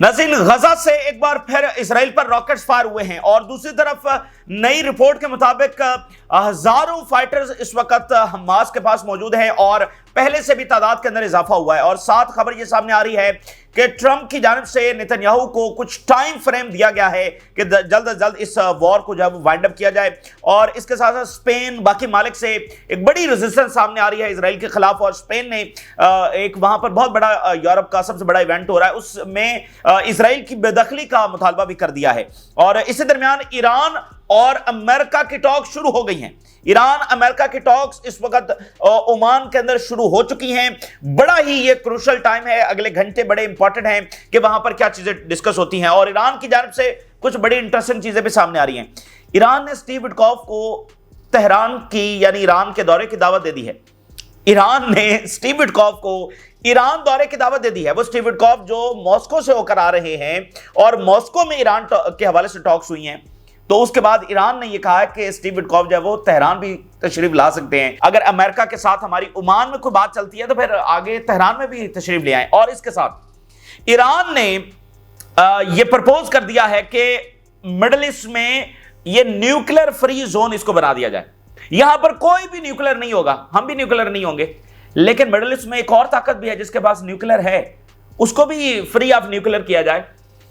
नाज़रीन, गजा से एक बार फिर इसराइल पर रॉकेट्स फायर हुए हैं और दूसरी तरफ नई रिपोर्ट के मुताबिक हजारों फाइटर्स इस वक्त हमास के पास मौजूद हैं और पहले से भी तादाद के अंदर इजाफा हुआ है। और साथ खबर यह सामने आ रही है कि ट्रंप की जानिब से नेतन्याहू को कुछ टाइम फ्रेम दिया गया है कि जल्द अज जल्द इस वॉर को जब वाइंड अप किया जाए। और इसके साथ साथ स्पेन, बाकी मालिक से एक बड़ी रेजिस्टेंस सामने आ रही है इसराइल के खिलाफ। और स्पेन ने एक वहां पर बहुत बड़ा यूरोप का सबसे बड़ा इवेंट हो रहा है, उसमें इसराइल की बेदखली का मुतालबा भी कर दिया है। और इसी दरमियान ईरान और अमेरिका की टॉक शुरू हो गई हैं। ईरान अमेरिका की टॉक्स इस वक्त ओमान के अंदर शुरू हो चुकी हैं। बड़ा ही ये क्रूशल टाइम है, अगले घंटे बड़े इंपॉर्टेंट हैं कि वहां पर क्या चीजें डिस्कस होती हैं। और ईरान की जानिब से कुछ बड़ी इंटरेस्टिंग चीजें भी सामने आ रही हैं। ईरान ने स्टीव विटकॉफ को तेहरान की यानी ईरान के दौरे की दावत दे दी है। ईरान ने स्टीव विटकॉफ को ईरान दौरे की दावत दे दी है। वो स्टीव विटकॉफ जो मॉस्को से होकर आ रहे हैं और मॉस्को में ईरान के हवाले से टॉक्स हुई हैं, तो उसके बाद ईरान ने यह कहा है कि स्टीव विटकॉफ जो है वो तेहरान भी तशरीफ ला सकते हैं। अगर अमेरिका के साथ हमारी ओमान में कोई बात चलती है तो फिर आगे तेहरान में भी तशरीफ ले आए। और इसके साथ ईरान ने यह प्रपोज कर दिया है कि मिडल ईस्ट में यह न्यूक्लियर फ्री जोन इसको बना दिया जाए। यहां पर कोई भी न्यूक्लियर नहीं होगा, हम भी न्यूक्लियर नहीं होंगे, लेकिन मिडल ईस्ट में एक और ताकत भी है जिसके पास न्यूक्लियर है, उसको भी फ्री ऑफ न्यूक्लियर किया जाए।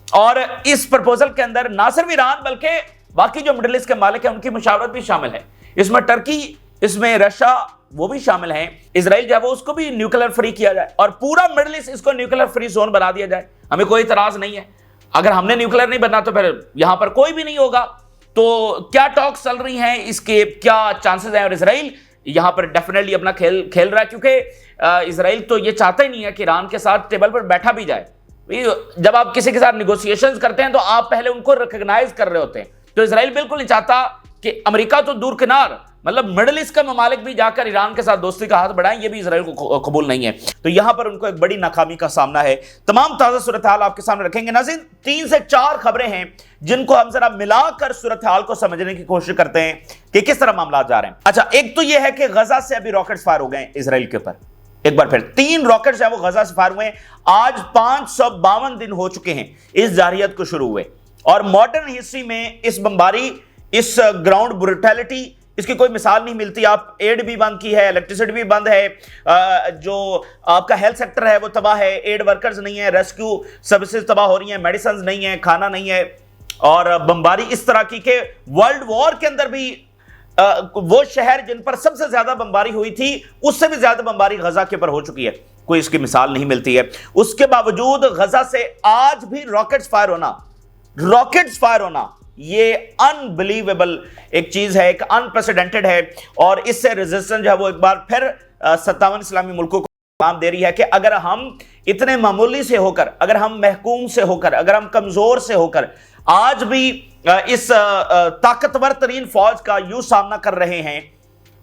और इस प्रपोजल के अंदर ना सिर्फ ईरान बल्कि बाकी जो मिडिल ईस्ट के मालिक हैं उनकी मुशावरत भी शामिल है। इसमें टर्की, इसमें रशिया, वो भी शामिल हैं। इजराइल जो है वो उसको भी न्यूक्लियर फ्री किया जाए और पूरा मिडिल ईस्ट इसको न्यूक्लियर फ्री जोन बना दिया जाए। हमें कोई इतराज नहीं है। अगर हमने न्यूक्लियर नहीं बनना तो फिर यहां पर कोई भी नहीं होगा। तो क्या टॉक्स चल रही हैं, इसके क्या चांसेस हैं? और इजराइल यहां पर डेफिनेटली अपना खेल रहा है, क्योंकि इजराइल तो ये चाहता ही नहीं है कि ईरान के साथ टेबल पर बैठा भी जाए। जब आप किसी के साथ निगोशिएशंस करते हैं तो आप पहले उनको रिकॉग्नाइज कर रहे होते हैं। तो इजराइल बिल्कुल नहीं चाहता कि अमेरिका तो दूर किनार, मतलब मिडिल ईस्ट का ममालिक भी जाकर ईरान के साथ दोस्ती का हाथ बढ़ाएं, ये भी इजराइल को कबूल नहीं है। तो यहां पर उनको एक बड़ी नाकामी का सामना है। तमाम ताजा सूरत हाल आपके सामने रखेंगे। नाज़रीन, 3 से 4 खबरें हैं जिनको हम जरा मिलाकर सूरत हाल को समझने की कोशिश करते हैं कि किस तरह मामला जा रहे हैं। अच्छा, एक तो यह है कि गजा से अभी रॉकेट्स फायर हो गए इसराइल के ऊपर। एक बार फिर 3 रॉकेट्स हैं वो गजा से फायर हुए हैं। आज 552 दिन हो चुके हैं इस जारहियत को शुरू हुए। और मॉडर्न हिस्ट्री में इस बमबारी, इस ग्राउंड ब्रूटैलिटी, इसकी कोई मिसाल नहीं मिलती। आप एड भी बंद की है, इलेक्ट्रिसिटी भी बंद है, जो आपका हेल्थ सेक्टर है वो तबाह है, एड वर्कर्स नहीं है, रेस्क्यू सर्विसेज तबाह हो रही हैं, मेडिसिन नहीं है, खाना नहीं है। और बमबारी इस तरह की कि वर्ल्ड वॉर के अंदर भी वो शहर जिन पर सबसे ज्यादा बमबारी हुई थी उससे भी ज्यादा बमबारी गजा के ऊपर हो चुकी है। कोई इसकी मिसाल नहीं मिलती है। उसके बावजूद गजा से आज भी रॉकेट्स फायर होना ये अनबिलीवेबल एक चीज है, एक अनप्रेसिडेंटेड है। और इससे रेजिस्टेंस जो है वो एक बार फिर 57 इस्लामी मुल्कों को पैगाम दे रही है कि अगर हम इतने मामूली से होकर, अगर हम महकूम से होकर, अगर हम कमजोर से होकर आज भी इस ताकतवर तरीन फौज का यूं सामना कर रहे हैं,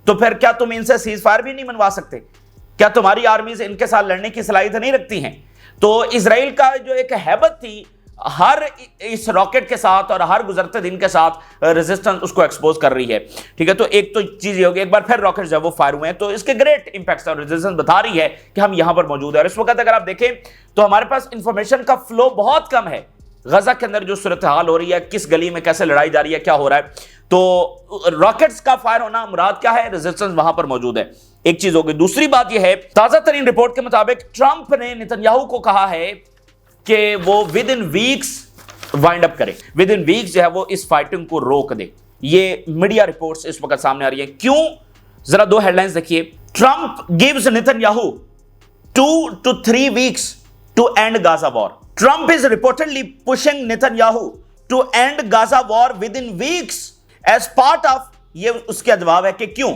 तो फिर क्या तुम इनसे सीज फायर भी नहीं मनवा सकते? क्या तुम्हारी आर्मीज इनके साथ लड़ने की सलाहियत नहीं रखती हैं? तो इसराइल का जो एक हैबत थी हर इस रॉकेट के साथ और हर गुजरते दिन के साथ रेजिस्टेंस उसको एक्सपोज कर रही है। ठीक है, तो एक तो चीज ये होगी, एक बार फिर रॉकेट जो है वो फायर हुए हैं तो इसके ग्रेट इंपैक्ट्स और रेजिस्टेंस बता रही है कि हम यहां पर मौजूद है। और इस वक्त अगर आप देखें तो हमारे पास इंफॉर्मेशन का फ्लो बहुत कम है। गजा के अंदर जो सूरत हाल हो रही है, किस गली में कैसे लड़ाई जा रही है, क्या हो रहा है, तो रॉकेट्स का फायर होना मुराद क्या है? रेजिस्टेंस वहां पर मौजूद है। एक चीज होगी। दूसरी बात यह है, ताजा तरीन रिपोर्ट के मुताबिक ट्रंप ने नेतन्याहू को कहा है कि वो with in weeks wind up करे, विद इन वीक्स जो है वो इस फाइटिंग को रोक दे। ये मीडिया रिपोर्ट्स इस वक्त सामने आ रही है। क्यों? जरा 2 हेडलाइंस देखिए। Trump gives Netanyahu 2 to 3 weeks to end Gaza war. Trump is reportedly pushing Netanyahu to end Gaza war within weeks as part of, ये उसका जवाब है कि क्यों,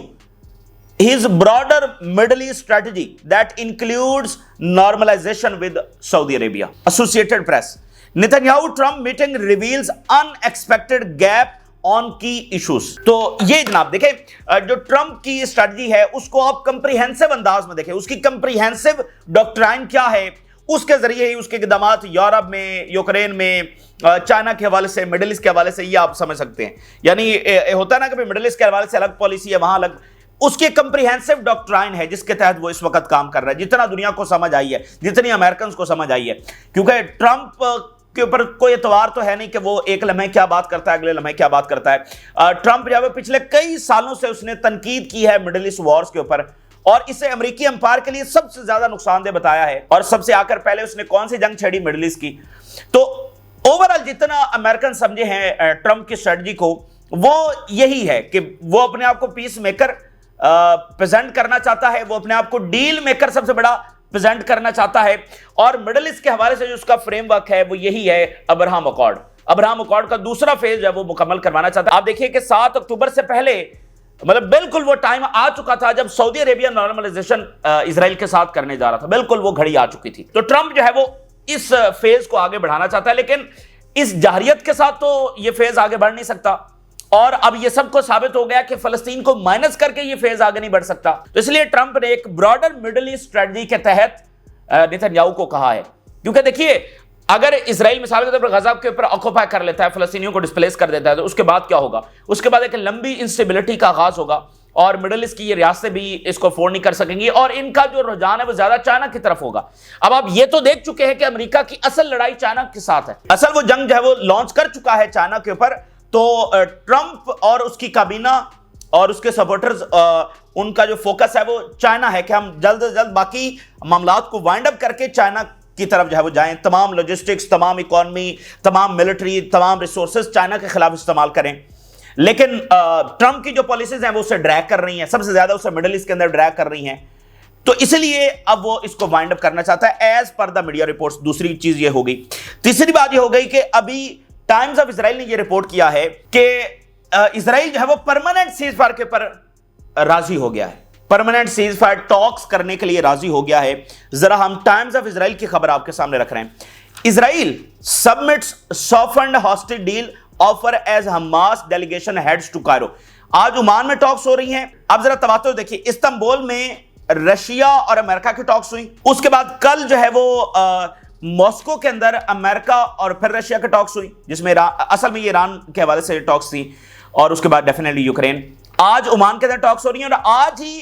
his broader Middle East strategy that includes normalization with Saudi Arabia. Associated Press. Netanyahu-Trump meeting reveals unexpected gap on की issues. तो ये जनाब देखें, जो ट्रंप की स्ट्रेटजी है उसको आप कंप्रीहेंसिव अंदाज में देखें। उसकी कंप्रीहेंसिव डॉक्ट्राइन क्या है, उसके जरिए ही उसके इक़दामात यूरोप में, यूक्रेन में, चाइना के हवाले से, मिडिल ईस्ट के हवाले से, ये आप समझ सकते हैं। यानी होता है ना कि मिडिल ईस्ट के हवाले से अलग पॉलिसी है, वहां अलग, उसकी कंप्रीहेंसिव डॉक्ट्राइन है जिसके तहत वो इस वक्त काम कर रहा है, जितना दुनिया को समझ आई है, जितनी अमेरिकन को समझ आई है। क्योंकि ट्रंप के ऊपर कोई एतवार तो है नहीं कि वो एक लम्हे क्या बात करता है, अगले लम्हे क्या बात करता है। ट्रंप जो है पिछले कई सालों से उसने तनकीद की है मिडिल ईस्ट वॉर्स के ऊपर, और इसे अमेरिकी अंपायर के लिए सबसे ज्यादा नुकसानदेह बताया है। और सबसे आकर पहले उसने कौन सी जंग छेड़ी, मिडिल ईस्ट की। तो ओवरऑल जितना अमेरिकन समझे हैं ट्रंप की स्ट्रेटजी को, वो यही है कि वो अपने आप को पीस मेकर प्रेजेंट करना चाहता है, वो अपने आप को डील मेकर सबसे बड़ा प्रेजेंट करना चाहता है। और मिडिल ईस्ट के हवाले से जो उसका फ्रेमवर्क है वो यही है, अब्राहम अकॉर्ड। अब्राहम अकॉर्ड का दूसरा फेज है वो मुकम्मल करवाना चाहता है। आप देखिए कि 7 अक्टूबर से पहले, मतलब बिल्कुल वो टाइम आ चुका था जब सऊदी अरेबिया नॉर्मलाइजेशन इजराइल के साथ करने जा रहा था, बिल्कुल वो घड़ी आ चुकी थी। तो ट्रंप जो है वो इस फेज को आगे बढ़ाना चाहता है, लेकिन इस जाहिरियत के साथ तो ये फेज आगे बढ़ नहीं सकता। और अब ये सबको साबित हो गया कि फलस्तीन को माइनस करके ये फेज आगे नहीं बढ़ सकता। तो इसलिए ट्रंप ने एक ब्रॉडर मिडिल ईस्ट स्ट्रेटजी के तहत नेतन्याहू को कहा है। क्योंकि देखिए, अगर इजराइल मिसाल के तौर पर गजा के ऊपर ऑक्यूपाई कर लेता है, फलस्तीनियों को डिस्प्लेस कर देता है, तो उसके बाद क्या होगा? उसके बाद एक लंबी इंस्टेबिलिटी का आगाज होगा और मिडिल ईस्ट की ये रियासतें भी इसको अफोर्ड नहीं कर सकेंगी और इनका जो रुझान है वो ज्यादा चाइना की तरफ होगा। अब आप ये तो देख चुके हैं कि अमेरिका की असल लड़ाई चाइना के साथ है, असल वो जंग जो है वो लॉन्च कर चुका है चाइना के ऊपर। तो ट्रंप और उसकी काबीना और उसके सपोर्टर्स, उनका जो फोकस है वो चाइना है कि हम जल्द से जल्द बाकी मामलात को वाइंड अप करके चाइना की तरफ जो है वो जाएं, तमाम लॉजिस्टिक्स, तमाम इकोनॉमी, तमाम मिलिट्री, तमाम रिसोर्सेज चाइना के खिलाफ इस्तेमाल करें। लेकिन ट्रंप की जो पॉलिसीज हैं वो उसे ड्रैग कर रही हैं, सबसे ज्यादा उसे मिडिल ईस्ट के अंदर ड्रैग कर रही हैं। तो इसलिए अब वो इसको वाइंड अप करना चाहता है as per the media reports. दूसरी चीज ये हो गई। तीसरी बात ये हो गई कि अभी टाइम्स ऑफ इजराइल ने ये रिपोर्ट किया है कि इजराइल जो है वो परमानेंट सीज फायर के ऊपर राजी हो गया है, परमानेंट सीज फायर टॉक्स करने के लिए राजी हो गया है। जरा हम टाइम्स ऑफ इजराइल की खबर आपके सामने रख रहे हैं। Israel submits software hostage deal offer as Hamas delegation heads to Cairo. आज ओमान में टॉक्स हो रही हैं। अब जरा तवातुर देखिए, इस्तांबुल में रशिया और अमेरिका की टॉक्स हुई, उसके बाद कल जो है वो मॉस्को के अंदर अमेरिका और फिर रशिया की टॉक्स हुई, जिसमें असल में ये ईरान के हवाले से टॉक्स थी, और उसके बाद डेफिनेटली यूक्रेन। आज ओमान के अंदर टॉक्स हो रही हैं और आज ही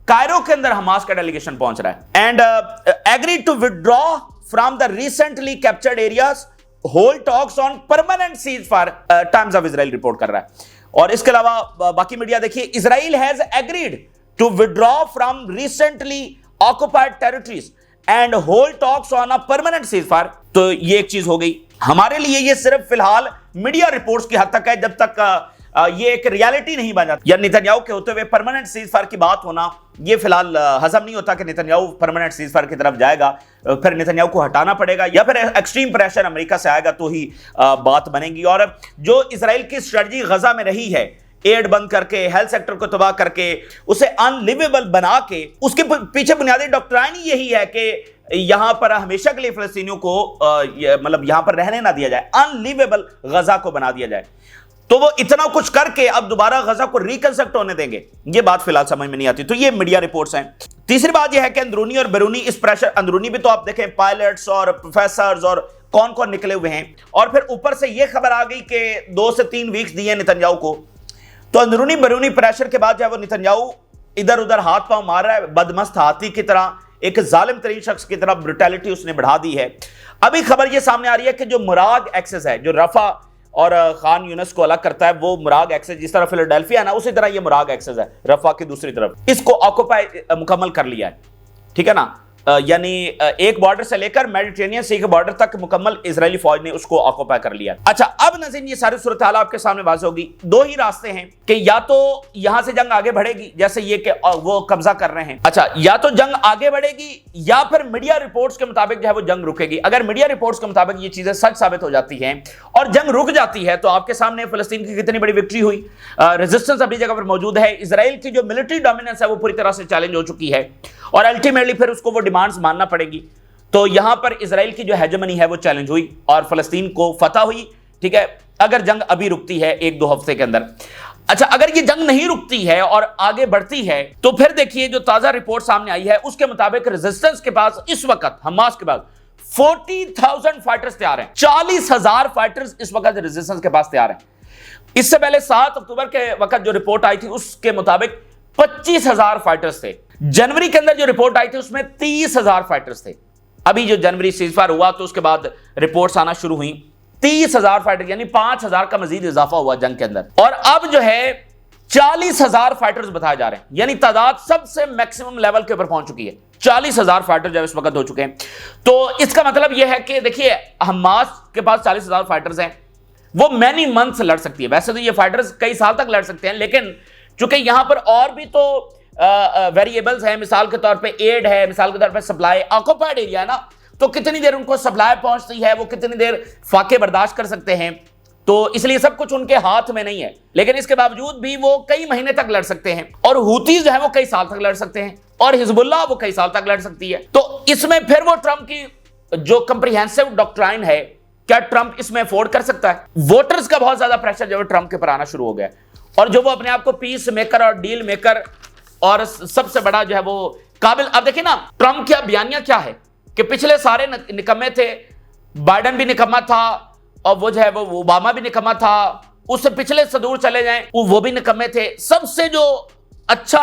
कायरो के अंदर हमास का डेलीगेशन पहुंच रहा है। And agreed to withdraw from the recently captured areas, hold talks on permanent ceasefire, Times of Israel report कर रहा है। और इसके अलावा बाकी मीडिया देखिए, Israel has agreed to withdraw from recently occupied territories and hold talks on a permanent ceasefire. तो ये एक चीज हो गई। हमारे लिए ये सिर्फ फिलहाल मीडिया रिपोर्ट्स की हद तक है, जब तक ये एक रियलिटी नहीं बन जाती या नेतन्याहू के होते हुए परमानेंट सीज फायर की बात होना, ये फिलहाल हजम नहीं होता कि नेतन्याहू परमानेंट सीज फायर की तरफ जाएगा, फिर नेतन्याहू को हटाना पड़ेगा या फिर एक्सट्रीम प्रेशर अमेरिका से आएगा तो ही बात बनेगी। और जो इजराइल की स्ट्रेटजी गजा में रही है, एड बंद करके, हेल्थ सेक्टर को तबाह करके, उसे अनलिवेबल बना के, उसके पीछे बुनियादी डॉक्ट्राइन यही है कि यहां पर हमेशा के लिए फलस्तीनियों को मतलब यहां पर रहने ना दिया जाए, अनलिवेबल गजा को बना दिया जाए। तो वो इतना कुछ करके अब दोबारा गजा को रिकंस्ट्रक्ट होने देंगे, ये बात फिलहाल समझ में नहीं आती। तो ये मीडिया रिपोर्ट्स हैं। तीसरी बात यह है कि अंदरूनी और बैरूनी इस प्रेशर, अंदरूनी भी तो आप देखें पायलट्स और प्रोफेसर्स और कौन कौन निकले हुए हैं, और फिर ऊपर से यह खबर आ गई कि 2 से 3 वीक्स दिए नेतन्याहू को। तो अंदरूनी बैरूनी प्रेशर के बाद जो है वो नेतन्याहू इधर उधर हाथ पांव मार रहा है, बदमस्त हाथी की तरह, एक जालिम तरीन शख्स की तरह ब्रुटैलिटी उसने बढ़ा दी है। अभी खबर ये सामने आ रही है कि जो मुराग एक्सेस है, जो रफा और खान यूनस को अलग करता है, वो मुराग एक्सेस, जिस तरह फिलाडेल्फिया है ना, उसी तरह ये मुराग एक्सेस है रफा की दूसरी तरफ, इसको ऑक्युपाई मुकम्मल कर लिया है, ठीक है ना। यानी एक बॉर्डर से लेकर मेडिटेरेनियन सी के बॉर्डर तक मुकम्मल इजरायली फौज ने उसको ऑक्युपाई कर लिया। अच्छा, अब नज़ीर ये सारी सूरत हाल आपके सामने वाज़ होगी। 2 ही रास्ते हैं कि या तो यहां से जंग आगे बढ़ेगी, जैसे ये कि वो कब्जा कर रहे हैं, अच्छा, या तो जंग आगे बढ़ेगी या फिर मीडिया रिपोर्ट्स के मुताबिक जो है वो जंग रुकेगी। अगर मीडिया रिपोर्ट्स के मुताबिक ये चीजें सच साबित हो जाती हैं और जंग रुक जाती है, तो आपके सामने फलस्तीन की कितनी बड़ी विक्ट्री हुई। रेजिस्टेंस अपनी जगह पर मौजूद है, इजराइल की जो मिलिट्री डोमिनेंस है वो पूरी तरह से चैलेंज हो चुकी है और अल्टीमेटली फिर उसको वो डिमांड्स मानना पड़ेगी। तो यहां पर इजराइल की जो हेजेमनी है वो चैलेंज हुई और फलस्तीन को फतह हुई, ठीक है, अगर जंग अभी रुकती है 1-2 हफ्ते के अंदर। अच्छा, अगर ये जंग नहीं रुकती है और आगे बढ़ती है, तो फिर देखिए जो ताजा रिपोर्ट सामने आई है उसके मुताबिक रेजिस्टेंस के पास इस वक्त, हमास के पास 40,000 फाइटर्स तैयार हैं, 40,000 फाइटर्स इस वक्त रेजिस्टेंस के पास तैयार हैं। इससे पहले 7 अक्टूबर के वक्त जो रिपोर्ट आई थी उसके मुताबिक 25,000 फाइटर्स थे। जनवरी के अंदर जो रिपोर्ट आई थी उसमें 30,000 फाइटर्स थे। अभी जो जनवरी सीजफायर हुआ तो उसके बाद रिपोर्ट्स आना शुरू हुई, 30,000 फाइटर यानी 5,000 का मजीद इजाफा हुआ जंग के अंदर, और अब जो है 40,000 फाइटर्स बताए जा रहे हैं, यानी तादाद सबसे मैक्सिमम लेवल के ऊपर पहुंच चुकी है। 40,000 फाइटर जो इस वक्त हो चुके हैं। तो इसका मतलब यह है कि देखिए हमास के पास 40,000 फाइटर्स हैं, वो मैनी मंथ्स लड़ सकती है। वैसे तो ये फाइटर्स कई साल तक लड़ सकते हैं, लेकिन चूंकि यहां पर और भी तो वेरिएबल्स हैं, मिसाल के तौर पे एड है, मिसाल के तौर पे सप्लाई, ऑक्युपाइड एरिया है ना, तो कितनी देर उनको सप्लाई पहुंचती है, वो कितनी देर फाके बर्दाश्त कर सकते हैं, तो इसलिए सब कुछ उनके हाथ में नहीं है। लेकिन इसके बावजूद भी वो कई महीने तक लड़ सकते हैं, और हूतीज जो है वो कई साल तक लड़ सकते हैं, और हिजबुल्लाह वो कई साल तक लड़ सकती है। तो इसमें फिर वो ट्रंप की जो कंप्रिहेंसिव डॉक्ट्राइन है, क्या ट्रंप इसमें अफोर्ड कर सकता है? वोटर्स का बहुत ज्यादा प्रेशर जो है ट्रंप के ऊपर आना शुरू हो गया, और जो वो अपने आप को पीस मेकर और डील मेकर और सबसे बड़ा जो है वो काबिल, अब देखिए ना ट्रंप की बयानियां क्या है कि पिछले सारे निकम्मे थे, बाइडेन भी निकम्मा था, और वो जो है वो ओबामा भी निकम्मा था, उससे पिछले सदूर चले जाएं वो भी निकम्मे थे। सबसे जो अच्छा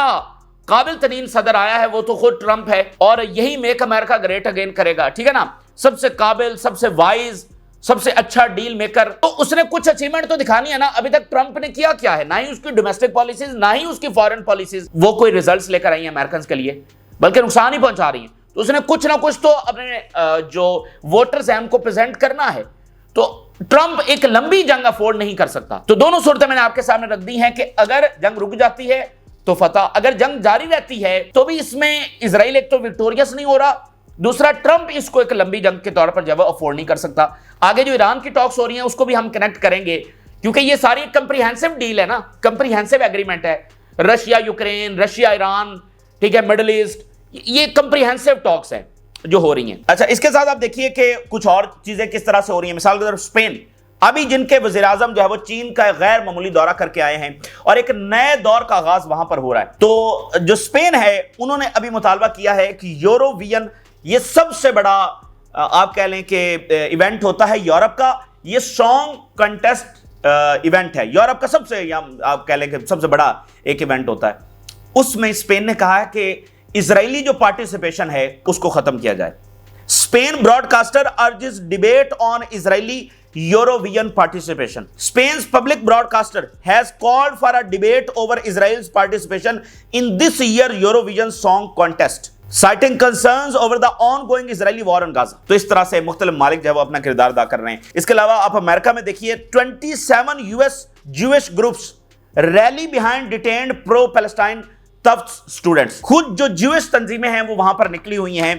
काबिल तरीन सदर आया है वो तो खुद ट्रंप है, और यही मेक अमेरिका ग्रेट अगेन करेगा, ठीक है ना। सबसे काबिल, सबसे वाइज, सबसे अच्छा डील मेकर, तो उसने कुछ अचीवमेंट तो दिखानी है ना। अभी तक ट्रंप ने किया क्या है? ना ही उसकी डोमेस्टिक पॉलिसीज, ना ही उसकी फॉरेन पॉलिसीज वो कोई रिजल्ट्स लेकर आई हैं अमेरिकन के लिए, बल्कि नुकसान ही पहुंचा रही हैं। तो उसने कुछ ना कुछ तो अपने जो वोटर्स हैं उनको प्रेजेंट करना है। तो ट्रंप एक लंबी जंग अफोर्ड नहीं कर सकता। तो दोनों सूरतें मैंने आपके सामने रख दी हैं कि अगर जंग रुक जाती है तो फतह, अगर जंग जारी रहती है तो भी इसमें इजराइल एक तो विक्टोरियस नहीं हो रहा, दूसरा ट्रंप इसको एक लंबी जंग के तौर पर जब अफोर्ड नहीं कर सकता। आगे जो ईरान की टॉक्स हो रही हैं उसको भी हम कनेक्ट करेंगे, क्योंकि ये सारी कंप्रीहेंसिव डील है ना, कंप्रीहेंसिव एग्रीमेंट है। रशिया यूक्रेन, रशिया ईरान, ठीक है, मिडिल ईस्ट, ये कंप्रीहेंसिव टॉक्स हैं जो हो रही हैं। अच्छा, इसके साथ आप देखिए कि कुछ और चीजें किस तरह से हो रही हैं। मिसाल के तौर पर स्पेन, अभी जिनके वज़ीर-ए-आज़म जो है वो चीन का गैर मामूली दौरा करके आए हैं और एक नए दौर का आगाज वहां पर हो रहा है। तो जो स्पेन है उन्होंने अभी मुतालबा किया है कि यूरोविजन, ये सबसे बड़ा आप कह लें कि इवेंट होता है यूरोप का, ये सॉन्ग कंटेस्ट इवेंट है यूरोप का, सबसे या आप कह लें कि सबसे बड़ा एक इवेंट होता है। उसमें स्पेन ने कहा है कि इजरायली जो पार्टिसिपेशन है उसको खत्म किया जाए। Spain broadcaster urges debate on Israeli Eurovision participation. Spain's public broadcaster has called for a debate over Israel's participation in this year's Eurovision Song Contest, citing concerns over the ongoing Israeli war on Gaza. तो इस तरह से मुख्तलिफ मालिक जो है वो अपना किरदार अदा कर रहे हैं। इसके अलावा आप अमेरिका में देखिए 27 US Jewish groups rally behind detained pro-Palestine Tufts students. खुद जो ज्यूइश तंजीमें हैं वो वहां पर निकली हुई हैं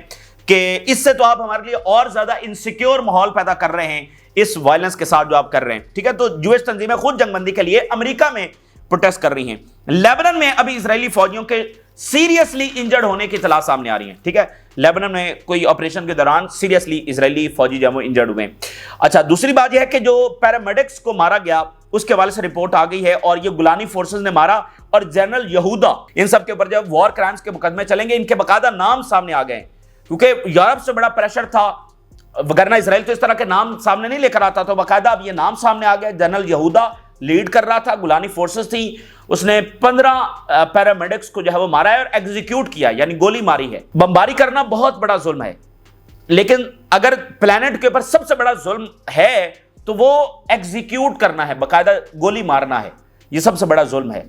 कि इससे तो आप हमारे लिए और ज्यादा इनसिक्योर माहौल पैदा कर रहे हैं इस वायलेंस के साथ जो आप कर रहे हैं, ठीक है। तो ज्यूइश तंजीमें खुद जंगबंदी के लिए अमेरिका में प्रोटेस्ट कर रही हैं। लेबनान में अभी इजरायली फौजियों के सीरियसली इंजर्ड होने की इत्तला सामने आ रही है, ठीक है। लेबनान में कोई ऑपरेशन के दौरान सीरियसली इजरायली फौजी जो इंजर्ड हुए। अच्छा, दूसरी बात यह है कि जो पैरामेडिक्स को मारा गया उसके हवाले से रिपोर्ट आ गई है, और ये गुलानी फोर्सेस ने मारा, और जनरल यहूदा, इन सब के ऊपर जब वॉर क्राइम्स के मुकदमे चलेंगे, इनके बाकायदा नाम सामने आ गए, क्योंकि यूरोप से बड़ा प्रेशर था, वगरना इसराइल तो इस तरह के नाम सामने नहीं लेकर आता। तो बाकायदा अब ये नाम सामने आ गया। जनरल यहूदा लीड कर रहा था, गुलानी फोर्सेस थी, उसने 15 पैरामेडिक्स को जो है वो मारा है और एग्जीक्यूट किया, यानी गोली मारी है। बमबारी करना बहुत बड़ा जुल्म है, लेकिन अगर प्लेनेट के ऊपर सबसे बड़ा जुल्म है तो वो एग्जीक्यूट करना है, बाकायदा गोली मारना है, ये सबसे बड़ा जुल्म है,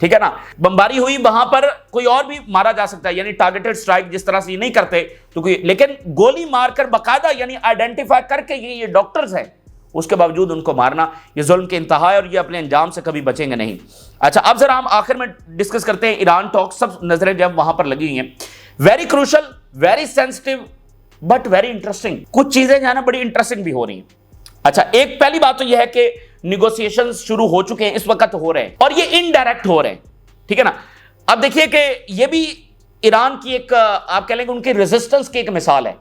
ठीक है ना। बमबारी हुई, वहां पर कोई और भी मारा जा सकता है, यानी टारगेटेड स्ट्राइक जिस तरह से ये नहीं करते तो कोई, लेकिन गोली मारकर बाकायदा यानी आइडेंटिफाई करके ये डॉक्टर्स हैं, उसके बावजूद उनको मारना, ये जुल्म की इंतहा है, और ये अपने अंजाम से कभी बचेंगे नहीं। अच्छा, अब जरा हम आखिर में डिस्कस करते हैं ईरान टॉक। सब नजरें जब वहां पर लगी हुई हैं, very crucial, very sensitive, but very interesting. कुछ चीजें जो है ना बड़ी इंटरेस्टिंग भी हो रही हैं। अच्छा, एक पहली बात तो यह है कि निगोशिएशंस शुरू हो चुके हैं, इस वक्त हो रहे हैं, और ये इनडायरेक्ट हो रहे हैं, ठीक है ना। अब देखिए कि ये भी ईरान की एक आप कह लेंगे उनकी रेजिस्टेंस की एक मिसाल है।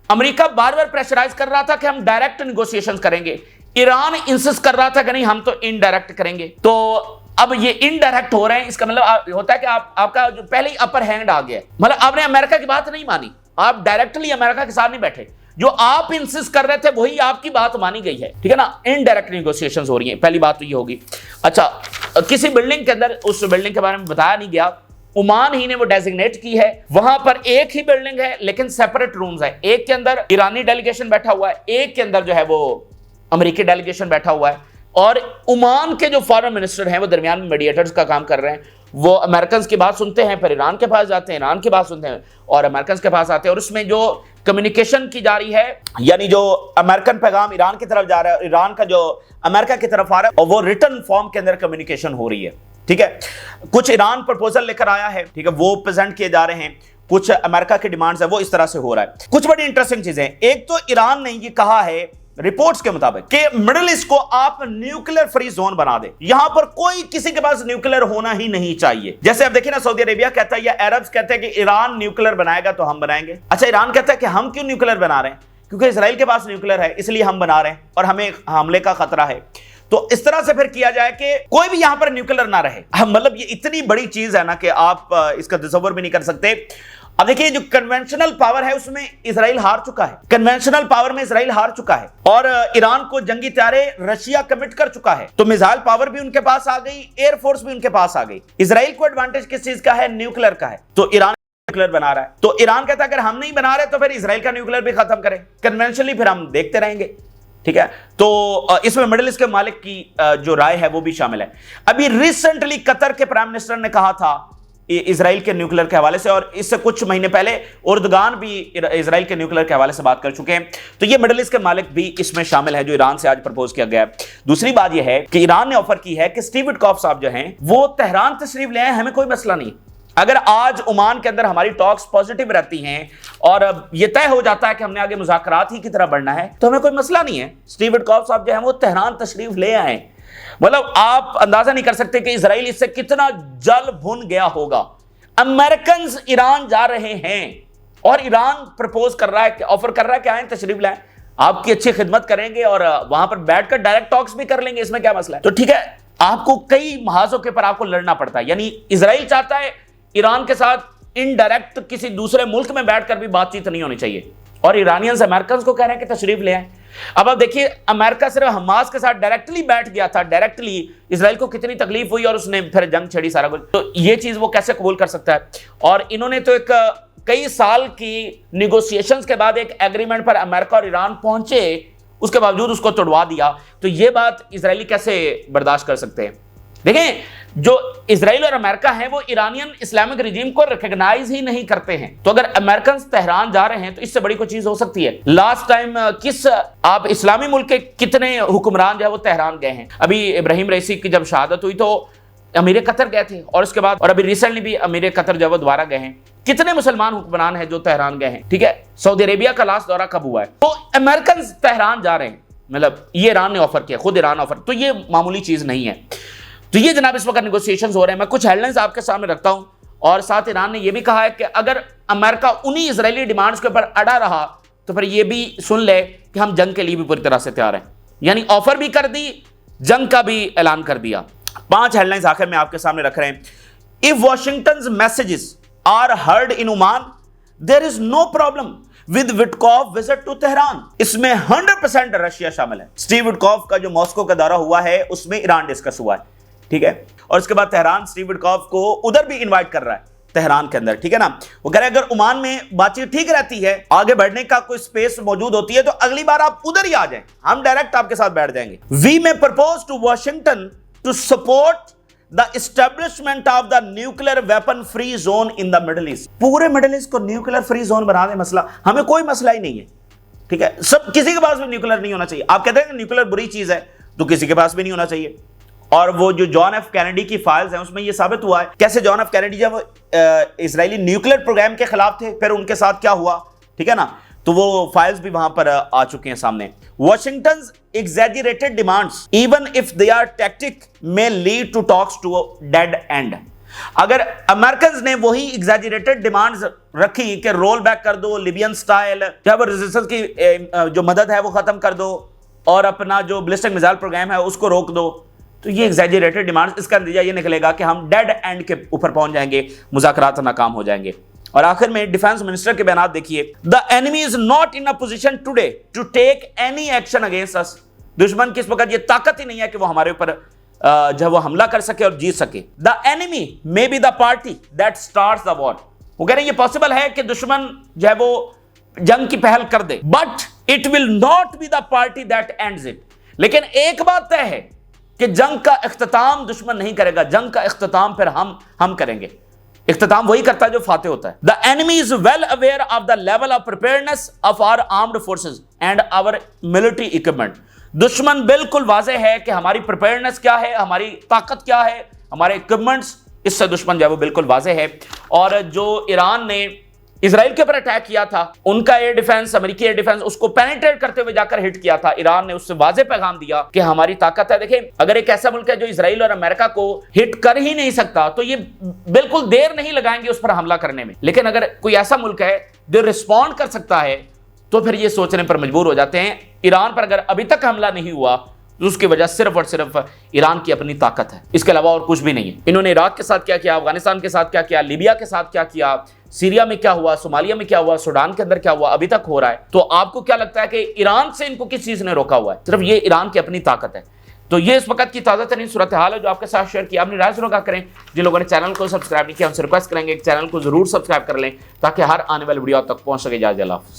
अमेरिका बार बार प्रेशराइज कर रहा था कि हम डायरेक्ट निगोशिएशंस करेंगे, ईरान इंसिस्ट कर रहा था कि नहीं हम तो इनडायरेक्ट करेंगे। तो अब ये इनडायरेक्ट हो रहे हैं, इसका मतलब होता है कि आपका जो पहले ही अपर हैंड आ गया, मतलब आपने अमेरिका की बात नहीं मानी, आप डायरेक्टली अमेरिका के साथ नहीं बैठे, जो आप इंसिस्ट कर रहे थे वही आपकी बात मानी गई है, ठीक है ना। इनडायरेक्ट निगोशिएशंस हो रही हैं, पहली बात तो ये होगी। अच्छा, किसी बिल्डिंग के अंदर, उस बिल्डिंग के बारे में बताया नहीं गया, ओमान ही ने वो डेजिग्नेट की है। वहां पर एक ही बिल्डिंग है लेकिन सेपरेट रूम्स है। एक के अंदर ईरानी डेलीगेशन बैठा हुआ है, एक के अंदर जो है वो अमेरिकी डेलीगेशन बैठा हुआ है, और ओमान के जो फॉरेन मिनिस्टर हैं वो दरमियान में मीडिएटर्स का काम कर रहे हैं। वो अमेरिकन की बात सुनते हैं, फिर ईरान के पास जाते हैं, ईरान की बात सुनते हैं और अमेरिकन के पास आते हैं, और उसमें जो कम्युनिकेशन की जा रही है, यानी जो अमेरिकन पैगाम ईरान की तरफ जा रहा है, ईरान का जो अमेरिका की तरफ आ रहा है, और वो रिटर्न फॉर्म के अंदर कम्युनिकेशन हो रही है। ठीक है, कुछ ईरान प्रपोजल लेकर आया है, ठीक है, वो प्रेजेंट किए जा रहे हैं, कुछ अमेरिका की डिमांड्स है, वो इस तरह से हो रहा है। कुछ बड़ी इंटरेस्टिंग चीजें, एक तो ईरान ने ये कहा है रिपोर्ट्स के मुताबिक कि मिडिल ईस्ट को आप न्यूक्लियर फ्री जोन बना दे, यहां पर कोई किसी के पास न्यूक्लियर होना ही नहीं चाहिए। जैसे आप देखिए ना, सऊदी अरेबिया कहता है या अरब्स कहते हैं कि ईरान न्यूक्लियर बनाएगा तो हम बनाएंगे। अच्छा, ईरान कहता है कि हम क्यों न्यूक्लियर बना रहे हैं, क्योंकि इसराइल के पास न्यूक्लियर है इसलिए हम बना रहे हैं और हमें हमले का खतरा है। तो इस तरह से फिर किया जाए कि कोई भी यहां पर न्यूक्लियर ना रहे। मतलब ये इतनी बड़ी चीज है ना कि आप इसका तसव्वुर भी नहीं कर सकते। अब देखिए, जो कन्वेंशनल पावर है उसमें इजराइल हार चुका है, कन्वेंशनल पावर में इजराइल हार चुका है, और ईरान को जंगी तैयारे रशिया कमिट कर चुका है। तो मिसाइल पावर भी उनके पास आ गई, एयरफोर्स भी उनके पास आ गई। इजराइल को एडवांटेज किस चीज का है? न्यूक्लियर का है। तो ईरान न्यूक्लियर बना रहा है, तो ईरान कहता है अगर हम नहीं बना रहे तो फिर इजराइल का न्यूक्लियर भी खत्म करें, कन्वेंशनली फिर हम देखते रहेंगे। ठीक है, तो इसमें मिडिल ईस्ट के मालिक की जो राय है वो भी शामिल है। अभी रिसेंटली कतर के प्राइम मिनिस्टर ने कहा था इजराइल के न्यूक्लियर के हवाले से, और इससे कुछ महीने पहले उर्दगान भी इजराइल के न्यूक्लियर के हवाले से बात कर चुके हैं। तो ये मिडिल ईस्ट के मालिक भी इसमें शामिल है जो ईरान से आज प्रपोज किया गया है। दूसरी बात यह है कि ईरान ने ऑफर की है कि स्टीव विटकॉफ साहब जो हैं वो तेहरान तशरीफ ले आए, हमें कोई मसला नहीं। अगर आज ओमान के अंदर हमारी टॉक्स पॉजिटिव रहती हैं और ये तय हो जाता है कि हमने आगे मुज़ाकरात ही की तरह बढ़ना है, तो हमें कोई मसला नहीं है। स्टीव विटकॉफ साहब जो हैं वो तेहरान तशरीफ ले आए। मतलब आप अंदाजा नहीं कर सकते कि इजराइल इससे कितना जल भुन गया होगा। अमेरिकन ईरान जा रहे हैं और ईरान प्रपोज कर रहा है, ऑफर कर रहा है कि आए तशरीफ लाएं, आपकी अच्छी खिदमत करेंगे और वहां पर बैठकर डायरेक्ट टॉक्स भी कर लेंगे, इसमें क्या मसला है। तो ठीक है, आपको कई महाजों के पर आपको लड़ना पड़ता है। यानी इजराइल चाहता है ईरान के साथ इनडायरेक्ट किसी दूसरे मुल्क में बैठकर भी बातचीत नहीं होनी चाहिए, और ईरानियंस अमेरिकन को कह रहे हैं कि तशरीफ ले आए। अब आप देखिए, अमेरिका सिर्फ हमास के साथ डायरेक्टली बैठ गया था, डायरेक्टली इजराइल को कितनी तकलीफ हुई और उसने फिर जंग छेड़ी सारा कुछ। तो ये चीज वो कैसे कबूल कर सकता है? और इन्होंने तो एक कई साल की निगोशिएशंस के बाद एक एग्रीमेंट पर अमेरिका और ईरान पहुंचे, उसके बावजूद उसको तोड़वा दिया। तो ये बात इजरायली कैसे बर्दाश्त कर सकते हैं? देखें, जो इजराइल और अमेरिका है वो ईरानियन इस्लामिक रिजीम को रिकॉग्नाइज ही नहीं करते हैं। तो अगर अमेरिकन तेहरान जा रहे हैं तो इससे बड़ी कोई चीज हो सकती है? लास्ट टाइम किस आप इस्लामी मुल्क के कितने हुक्मरान जो है वो तेहरान गए हैं? अभी इब्राहिम रईसी की जब शहादत हुई तो अमीर कतर गए थे, और उसके बाद और अभी रिसेंटली भी अमीर कतर जो है वो दोबारा गए हैं। कितने मुसलमान हुक्मरान हैं जो तेहरान गए हैं? ठीक है, सऊदी अरेबिया का लास्ट दौरा कब हुआ है? तो अमेरिकन तेहरान जा रहे हैं, मतलब ये ईरान ने ऑफर किया, खुद ईरान ऑफर, तो ये मामूली चीज नहीं है। तो ये जनाब इस वक्त नेगोशिएशंस हो रहे हैं। मैं कुछ हेडलाइंस आपके सामने रखता हूं, और साथ ईरान ने यह भी कहा है कि अगर अमेरिका उन्हीं इजरायली डिमांड्स के ऊपर अड़ा रहा तो फिर यह भी सुन ले कि हम जंग के लिए भी पूरी तरह से तैयार हैं। यानी ऑफर भी कर दी, जंग का भी ऐलान कर दिया। 5 हेडलाइंस आखिर में आपके सामने रख रहे हैं। If Washington messages are heard in Oman, there is no problem with Witkoff visit to Tehran. इसमें 100% रशिया शामिल है। स्टीव विटकॉफ का जो मॉस्को का दौरा हुआ है उसमें ईरान डिस्कस हुआ है, ठीक है, और उसके बाद तेहरान स्टीव विटकॉफ को उधर भी इनवाइट कर रहा है तेहरान के अंदर, ठीक है ना। वो कह रहे हैं अगर ओमान में बातचीत ठीक रहती है, आगे बढ़ने का कोई स्पेस मौजूद होती है, तो अगली बार आप उधर ही आ जाएं, हम डायरेक्ट आपके साथ बैठ जाएंगे। We may propose to Washington to support the establishment of the nuclear weapon free zone in the Middle East. पूरे मिडिल ईस्ट को न्यूक्लियर फ्री जोन बना दे, मसला हमें कोई मसला ही नहीं है, ठीक है। सब किसी के पास भी न्यूक्लियर नहीं होना चाहिए। आप कहते हैं कि न्यूक्लियर बुरी चीज है, तो किसी के पास भी नहीं होना चाहिए। और वो जो जॉन एफ कैनेडी की फाइल्स हैं उसमें ये साबित हुआ है कैसे जॉन एफ कैनेडी जब इजरायली न्यूक्लियर प्रोग्राम के खिलाफ थे, फिर उनके साथ क्या हुआ, ठीक है ना। तो वो फाइल्स भी वहां पर आ चुके हैं सामने। वॉशिंगटन्स exaggerated demands even if they are tactic may lead to talks to a dead end। अगर अमेरिकन ने वही एग्जैजरेटेड डिमांड्स रखी कि रोल बैक कर दो लिबियन स्टाइल, या वो रेजिस्टेंस की जो मदद है वो खत्म कर दो और अपना जो बैलिस्टिक मिसाइल प्रोग्राम है उसको रोक दो, तो ये एग्जैजरेटेड डिमांड्स, इसका नतीजा ये निकलेगा कि हम डेड एंड के ऊपर पहुंच जाएंगे, मुज़ाकरात नाकाम हो जाएंगे। और आखिर में डिफेंस मिनिस्टर के बयान देखिए, the enemy is not in a position today to take any action against us. दुश्मन की इस वक्त ये ताकत ही नहीं है कि वो हमारे ऊपर जो है वो हमला कर सके और जीत सके। The enemy may be the party that starts the war. वो कह रहे हैं ये पॉसिबल है कि दुश्मन जो है वो जंग की पहल कर दे, but it will not be the party that ends it. लेकिन एक बात तय है कि जंग का इख्तिताम दुश्मन नहीं करेगा, जंग का इख्तिताम फिर हम करेंगे। इख्तिताम वही करता है जो फाते होता है। The enemy is well aware of the level of preparedness of our armed forces and our military equipment. दुश्मन बिल्कुल वाजे है कि हमारी प्रिपेयर्डनेस क्या है, हमारी ताकत क्या है, हमारे इक्विपमेंट्स, इससे दुश्मन जो है वो बिल्कुल वाजे है। और जो ईरान ने इजराइल के ऊपर अटैक किया था, उनका एयर डिफेंस, अमेरिकी एयर डिफेंस, उसको पेनिट्रेट करते हुए जाकर हिट किया था। ईरान ने उससे वाजे पैगाम दिया कि हमारी ताकत है। देखिए, अगर एक ऐसा मुल्क है जो इजराइल और अमेरिका को हिट कर ही नहीं सकता, तो ये बिल्कुल देर नहीं लगाएंगे उस पर हमला करने में। लेकिन अगर कोई ऐसा मुल्क है जो रिस्पॉन्ड कर सकता है, तो फिर ये सोचने पर मजबूर हो जाते हैं। ईरान पर अगर अभी तक हमला नहीं हुआ तो उसकी वजह सिर्फ और सिर्फ ईरान की अपनी ताकत है, इसके अलावा और कुछ भी नहीं है। इन्होंने इराक के साथ क्या किया, अफगानिस्तान के साथ क्या किया, लीबिया के साथ क्या किया, सीरिया में क्या हुआ, सोमालिया में क्या हुआ, सूडान के अंदर क्या हुआ, अभी तक हो रहा है। तो आपको क्या लगता है कि ईरान से इनको किस चीज ने रोका हुआ है? सिर्फ ये ईरान की अपनी ताकत है। तो ये इस वक्त की ताज़ा तरीन सूरत हाल है जो आपके साथ शेयर किया। अपनी राय जरूर आगाह करें। जिन लोगों ने चैनल को सब्सक्राइब नहीं किया उनसे रिक्वेस्ट करेंगे कि चैनल को जरूर सब्सक्राइब कर लें ताकि हर आने वाली वीडियो आप तक पहुंच सके। इजाज़त, अल्लाह हाफ़िज़।